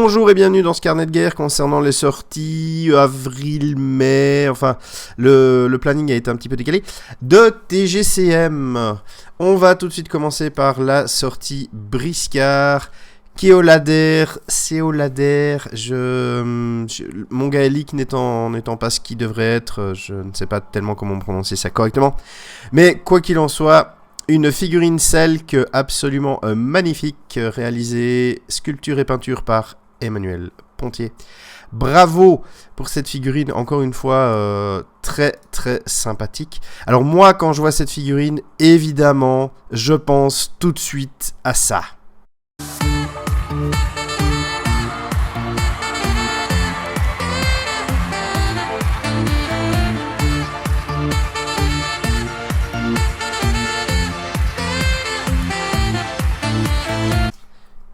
Bonjour et bienvenue dans ce carnet de guerre concernant les sorties avril-mai, enfin le planning a été un petit peu décalé, de TGCM. On va tout de suite commencer par la sortie Briscard, Keolader, mon gaélique n'étant pas ce qu'il devrait être, je ne sais pas tellement comment prononcer ça correctement, mais quoi qu'il en soit... Une figurine Selk absolument magnifique, réalisée sculpture et peinture par Emmanuel Pontier. Bravo pour cette figurine, encore une fois, très très sympathique. Alors moi, quand je vois cette figurine, évidemment, je pense tout de suite à ça.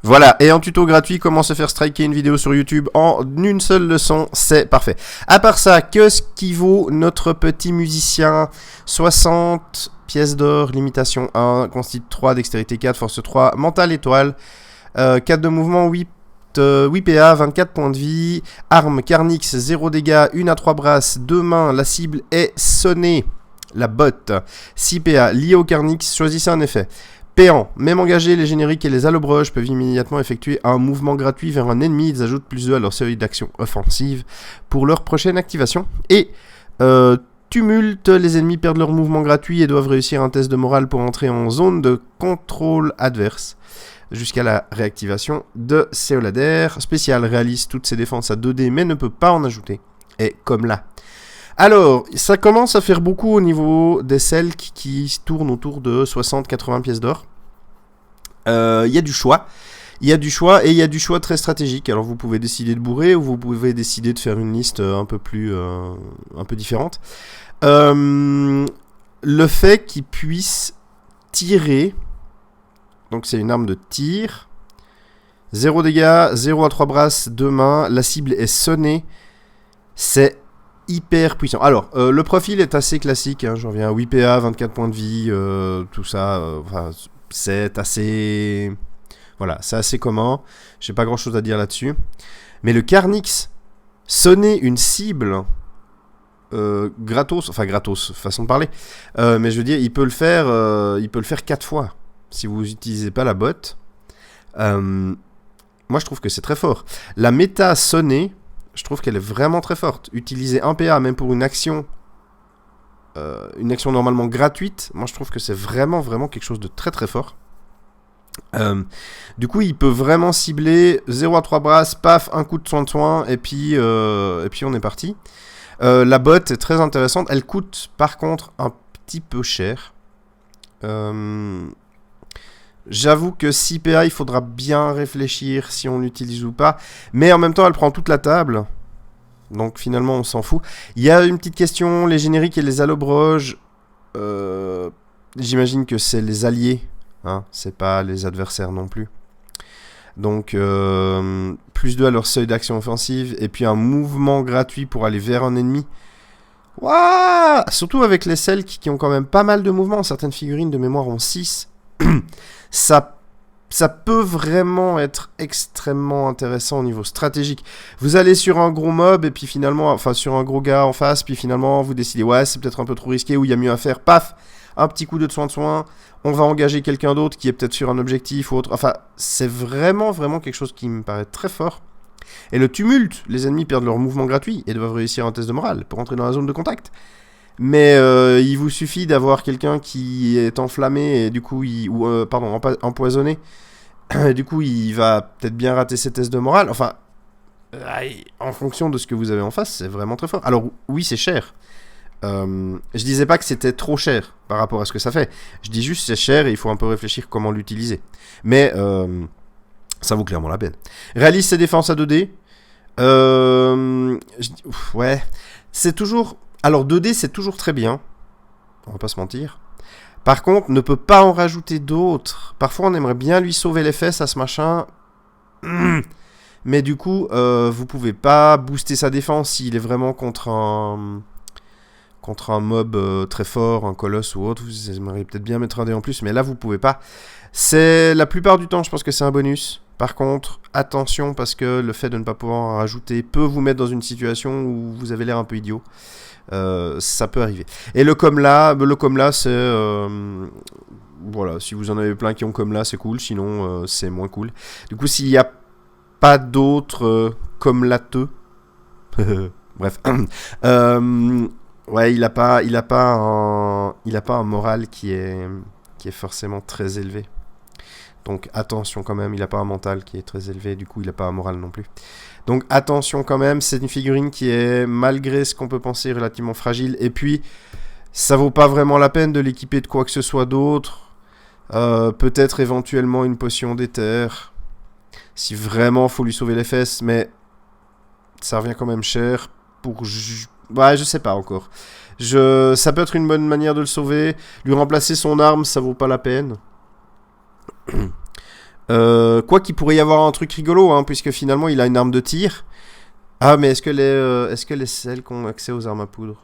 Voilà, et en tuto gratuit, comment se faire striker une vidéo sur YouTube en une seule leçon, c'est parfait. À part ça, qu'est-ce qui vaut notre petit musicien? 60 pièces d'or, limitation 1, consti 3, dextérité 4, force 3, mental étoile, 4 de mouvement, 8 PA, 24 points de vie, arme, Carnix, 0 dégâts, 1 à 3 brasses, 2 mains, la cible est sonnée, la botte, 6 PA, lié au Carnix, choisissez un effet. Péant, même engagés, les génériques et les allobroges peuvent immédiatement effectuer un mouvement gratuit vers un ennemi. Ils ajoutent plus 2 à leur série d'actions offensives pour leur prochaine activation. Et tumulte, les ennemis perdent leur mouvement gratuit et doivent réussir un test de morale pour entrer en zone de contrôle adverse jusqu'à la réactivation de Keolader. Spécial réalise toutes ses défenses à 2D mais ne peut pas en ajouter. Et comme là. Alors, ça commence à faire beaucoup au niveau des Selk qui tournent autour de 60-80 pièces d'or. Il y a du choix. Il y a du choix et il y a du choix très stratégique. Alors, vous pouvez décider de bourrer ou vous pouvez décider de faire une liste un peu différente. Le fait qu'ils puissent tirer, donc c'est une arme de tir, 0 dégâts, 0 à 3 brasses, 2 mains, la cible est sonnée, c'est hyper puissant. Alors, le profil est assez classique, hein, j'en reviens à 8 PA, 24 points de vie, tout ça, c'est assez... Voilà, c'est assez commun, j'ai pas grand chose à dire là-dessus. Mais le Carnix, sonner une cible, gratos, façon de parler, mais je veux dire, il peut le faire 4 fois, si vous n'utilisez pas la botte. Moi, je trouve que c'est très fort. La méta sonner, je trouve qu'elle est vraiment très forte. Utiliser 1 PA, même pour une action normalement gratuite, moi je trouve que c'est vraiment quelque chose de très très fort. Du coup, il peut vraiment cibler 0 à 3 brasses, paf, un coup de soin, et puis on est parti. La botte est très intéressante. Elle coûte par contre un petit peu cher. J'avoue que 6 PA, il faudra bien réfléchir si on l'utilise ou pas. Mais en même temps, elle prend toute la table. Donc finalement, on s'en fout. Il y a une petite question. Les génériques et les allobroges. J'imagine que c'est les alliés. Hein, c'est pas les adversaires non plus. Donc, plus 2 à leur seuil d'action offensive. Et puis un mouvement gratuit pour aller vers un ennemi. Waouh! Surtout avec les Selk qui ont quand même pas mal de mouvements. Certaines figurines de mémoire ont 6. Ça peut vraiment être extrêmement intéressant au niveau stratégique. Vous allez sur un gros mob et puis finalement, enfin sur un gros gars en face, puis finalement vous décidez ouais c'est peut-être un peu trop risqué ou il y a mieux à faire. Paf, un petit coup de soin. On va engager quelqu'un d'autre qui est peut-être sur un objectif ou autre. Enfin, c'est vraiment quelque chose qui me paraît très fort. Et le tumulte, les ennemis perdent leur mouvement gratuit et doivent réussir un test de morale pour entrer dans la zone de contact. Mais il vous suffit d'avoir quelqu'un qui est enflammé et du coup empoisonné. Et du coup, il va peut-être bien rater ses tests de morale. Enfin, en fonction de ce que vous avez en face, c'est vraiment très fort. Alors oui, c'est cher. Je disais pas que c'était trop cher par rapport à ce que ça fait. Je dis juste c'est cher et il faut un peu réfléchir comment l'utiliser. Mais ça vaut clairement la peine. Réalise ses défenses à 2D. Ouais, c'est toujours... Alors 2D c'est toujours très bien, on va pas se mentir. Par contre, ne peut pas en rajouter d'autres. Parfois on aimerait bien lui sauver les fesses à ce machin. Mais du coup, vous pouvez pas booster sa défense s'il est vraiment contre un mob très fort, un colosse ou autre. Vous aimeriez peut-être bien mettre un dé en plus, mais là vous pouvez pas. C'est la plupart du temps, je pense que c'est un bonus. Par contre, attention parce que le fait de ne pas pouvoir en rajouter peut vous mettre dans une situation où vous avez l'air un peu idiot. Ça peut arriver. Et le comme là, c'est... voilà, si vous en avez plein qui ont comme là, c'est cool. Sinon, c'est moins cool. Du coup, s'il n'y a pas d'autres comme lateux... Bref. Ouais, il a pas un moral qui est forcément très élevé. Donc attention quand même, il n'a pas un mental qui est très élevé, du coup il n'a pas un moral non plus. Donc attention quand même, c'est une figurine qui est, malgré ce qu'on peut penser, relativement fragile. Et puis, ça vaut pas vraiment la peine de l'équiper de quoi que ce soit d'autre. Peut-être éventuellement une potion d'éther, si vraiment faut lui sauver les fesses, mais ça revient quand même cher pour... Ouais, je sais pas encore. Ça peut être une bonne manière de le sauver. Lui remplacer son arme, ça vaut pas la peine. Quoi qu'il pourrait y avoir un truc rigolo, hein, puisque finalement il a une arme de tir. Ah, mais est-ce que les celles qui ont accès aux armes à poudre?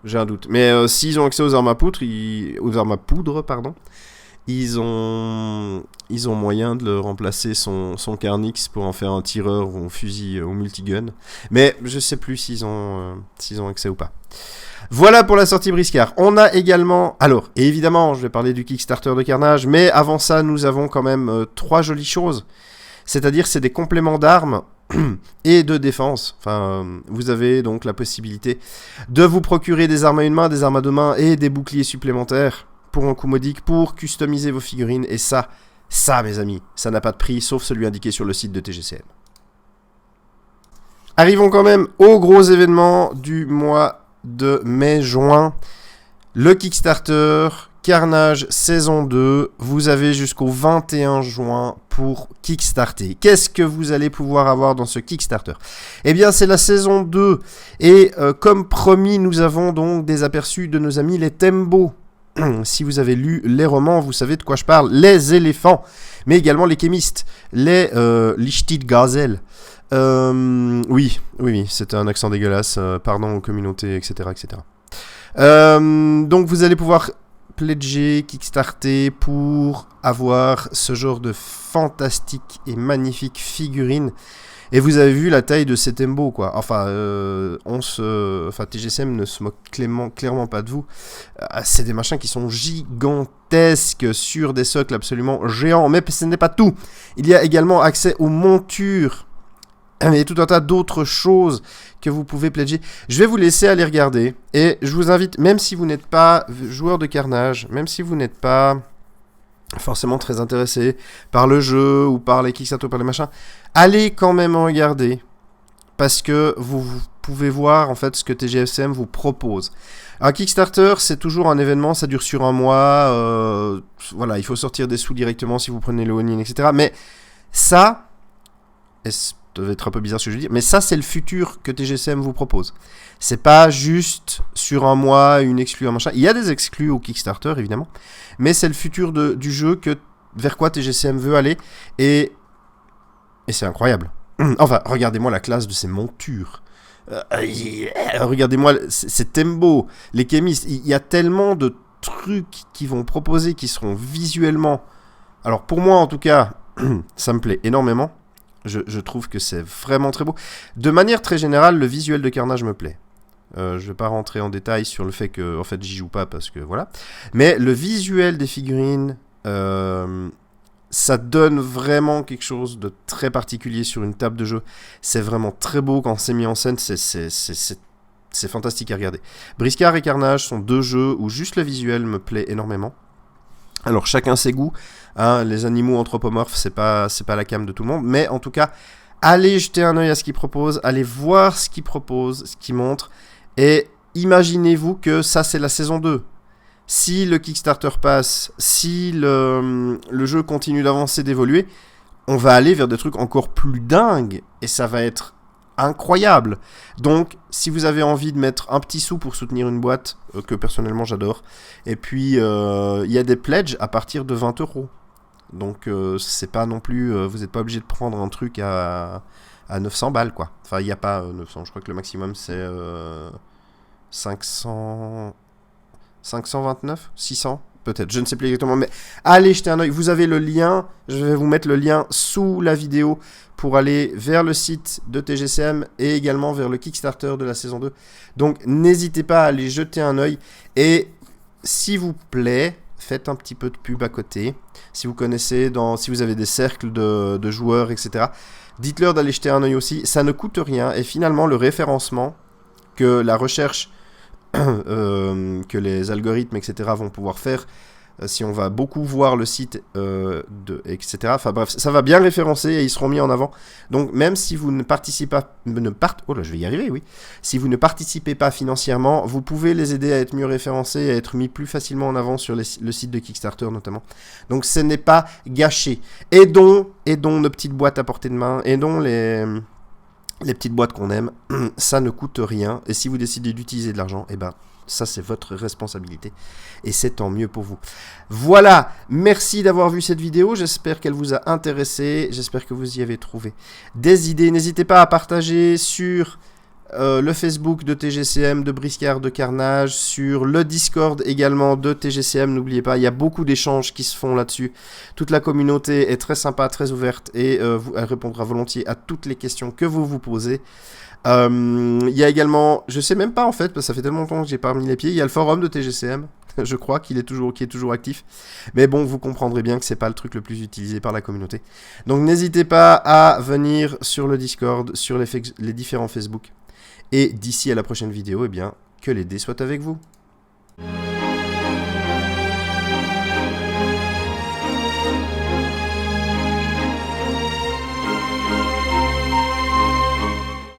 J'ai un doute. Mais s'ils ont accès aux armes à poudre, ils ont moyen de le remplacer son Carnix pour en faire un tireur ou un fusil au multigun. Mais je sais plus s'ils ont accès ou pas. Voilà pour la sortie Briscard. On a également... Alors, évidemment, je vais parler du Kickstarter de Carnage, mais avant ça, nous avons quand même 3 jolies choses. C'est-à-dire, c'est des compléments d'armes et de défense. Enfin, vous avez donc la possibilité de vous procurer des armes à une main, des armes à deux mains et des boucliers supplémentaires pour un coût modique, pour customiser vos figurines. Et ça, mes amis, ça n'a pas de prix, sauf celui indiqué sur le site de TGCM. Arrivons quand même au gros événement du mois de mai-juin, le Kickstarter Carnage saison 2. Vous avez jusqu'au 21 juin pour Kickstarter. Qu'est-ce que vous allez pouvoir avoir dans ce Kickstarter? Eh bien, c'est la saison 2. Et comme promis, nous avons donc des aperçus de nos amis les Tembo. Si vous avez lu les romans, vous savez de quoi je parle. Les éléphants, mais également les kémistes, les Lichtid-Gazelles. Oui, c'était un accent dégueulasse, pardon aux communautés, etc. Donc vous allez pouvoir pledger, kickstarter pour avoir ce genre de fantastique et magnifique figurine. Et vous avez vu la taille de ces Tembo, quoi. Enfin, TGCM ne se moque clairement pas de vous. C'est des machins qui sont gigantesques sur des socles absolument géants. Mais ce n'est pas tout. Il y a également accès aux montures et tout un tas d'autres choses que vous pouvez pledger. Je vais vous laisser aller regarder. Et je vous invite, même si vous n'êtes pas joueur de Carnage, même si vous n'êtes pas forcément très intéressé par le jeu ou par les Kickstarter, par les machins, allez quand même en regarder. Parce que vous pouvez voir en fait ce que TGCM vous propose. Un Kickstarter, c'est toujours un événement, ça dure sur un mois. Voilà, il faut sortir des sous directement si vous prenez le all-in, etc. Mais ça... Ça doit être un peu bizarre ce que je veux dire, mais ça c'est le futur que TGCM vous propose. C'est pas juste sur un mois une exclue, un machin. Il y a des exclus au Kickstarter évidemment, mais c'est le futur du jeu vers quoi TGCM veut aller, et c'est incroyable. Enfin, regardez-moi la classe de ces montures. Regardez-moi ces Tembo, les kémistes. Il y a tellement de trucs qu'ils vont proposer qui seront visuellement... Alors pour moi en tout cas, ça me plaît énormément. Je trouve que c'est vraiment très beau. De manière très générale, le visuel de Carnage me plaît. Je vais pas rentrer en détail sur le fait que, en fait, j'y joue pas parce que voilà. Mais le visuel des figurines, ça donne vraiment quelque chose de très particulier sur une table de jeu. C'est vraiment très beau quand c'est mis en scène. C'est fantastique à regarder. Briscard et Carnage sont deux jeux où juste le visuel me plaît énormément. Alors chacun ses goûts, hein, les animaux anthropomorphes c'est pas la came de tout le monde, mais en tout cas, allez jeter un œil à ce qu'ils proposent, allez voir ce qu'ils proposent, ce qu'ils montrent, et imaginez-vous que ça c'est la saison 2. Si le Kickstarter passe, si le jeu continue d'avancer, d'évoluer, on va aller vers des trucs encore plus dingues, et ça va être incroyable. Donc, si vous avez envie de mettre un petit sou pour soutenir une boîte, que personnellement j'adore, et puis il y a des pledges à partir de 20 €. Donc, c'est pas non plus, vous n'êtes pas obligé de prendre un truc à 900 balles, quoi. Enfin, il n'y a pas 900, je crois que le maximum c'est 529, 600, peut-être, je ne sais plus exactement, mais allez jeter un œil. Vous avez le lien, je vais vous mettre le lien sous la vidéo pour aller vers le site de TGCM et également vers le Kickstarter de la saison 2. Donc n'hésitez pas à aller jeter un œil et s'il vous plaît, faites un petit peu de pub à côté. Si vous connaissez, si vous avez des cercles de joueurs, etc., dites-leur d'aller jeter un œil aussi. Ça ne coûte rien et finalement le référencement que la recherche, que les algorithmes, etc. vont pouvoir faire, si on va beaucoup voir le site, etc. Enfin bref, ça va bien référencer et ils seront mis en avant. Donc même si vous ne participez pas, oh là je vais y arriver, oui. Si vous ne participez pas financièrement, vous pouvez les aider à être mieux référencés et à être mis plus facilement en avant sur le site de Kickstarter notamment. Donc ce n'est pas gâché. Aidons nos petites boîtes à portée de main, aidons les petites boîtes qu'on aime, ça ne coûte rien. Et si vous décidez d'utiliser de l'argent, eh ben, ça c'est votre responsabilité. Et c'est tant mieux pour vous. Voilà, merci d'avoir vu cette vidéo. J'espère qu'elle vous a intéressé. J'espère que vous y avez trouvé des idées. N'hésitez pas à partager sur le Facebook de TGCM, de Briscard, de Carnage, sur le Discord également de TGCM. N'oubliez pas, il y a beaucoup d'échanges qui se font là-dessus. Toute la communauté est très sympa, très ouverte et elle répondra volontiers à toutes les questions que vous vous posez. Il y a également, je sais même pas en fait, parce que ça fait tellement longtemps que j'ai pas mis les pieds, il y a le forum de TGCM, je crois qui est toujours actif. Mais bon, vous comprendrez bien que c'est pas le truc le plus utilisé par la communauté. Donc n'hésitez pas à venir sur le Discord, sur les différents Facebook. Et d'ici à la prochaine vidéo, eh bien, que les dés soient avec vous.